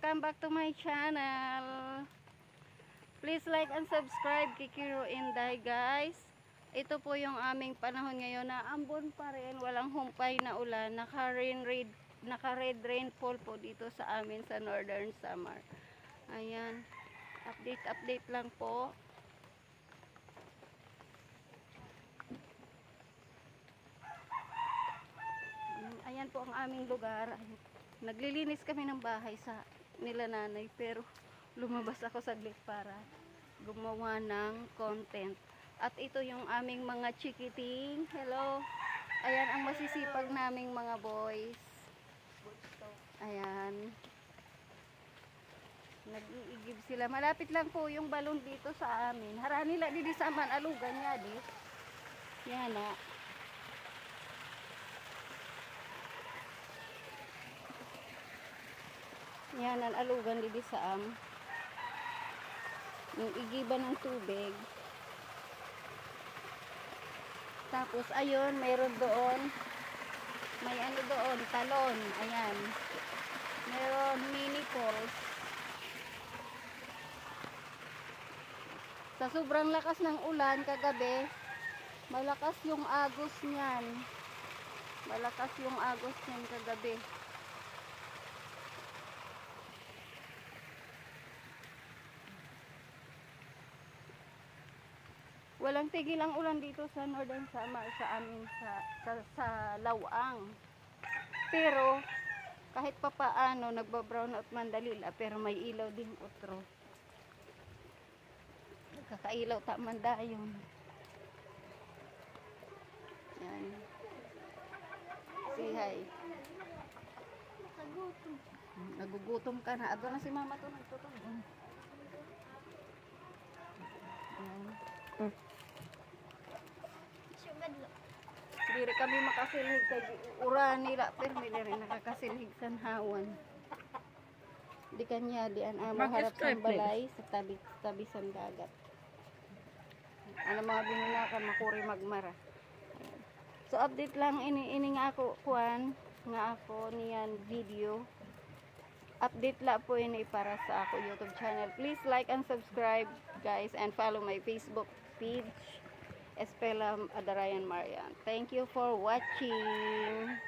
welcome back to my channel. Please like and subscribe Kikiro Inday, guys. Ito po yung aming panahon ngayon na ambon pa rin, walang humpay na ulan, naka-red rainfall po dito sa amin sa Northern Samar. Ayan, update lang po. Ayan po ang aming lugar. Naglilinis kami ng bahay sa nila nanay, pero lumabas ako saglit para gumawa ng content. At ito yung aming mga chikiting. Hello. Ayan ang masisipag naming mga boys. Ayan. Nag-iigib sila. Malapit lang po yung balon dito sa amin. Harani nila di sa man alugan niya di. Yan na. Yan ang alugan dito sa yung igiban ng tubig. Tapos ayun, mayroon doon, may ano doon, talon. Ayan, mayroon mini falls. Sa sobrang lakas ng ulan kagabi, malakas yung agos niyan. Malakas yung agos niyan kagabi. Walang tigil ang ulan dito sa Northern Samar sa amin sa Lawang. Pero kahit papaano nagbabrown out man dalila, pero may ilaw din utro. Nagkakailaw ta man dayon. Yan. Say hi. Nagugutom ka na. Ado na si mama to nagtutulog. Yan. Diri kami makasilhig kay uran nila, pero hindi rin nakakasilhig sa hawan. Di kanya di an amo harap sa balay sa tabi sa dagat. Ano mga binulakan makuri magmara. So update lang ini nga ako kuan nga ako niyan video. Update la po ini para sa ako YouTube channel. Please like and subscribe guys and follow my Facebook page Estela Adarayan Marian. Thank you for watching.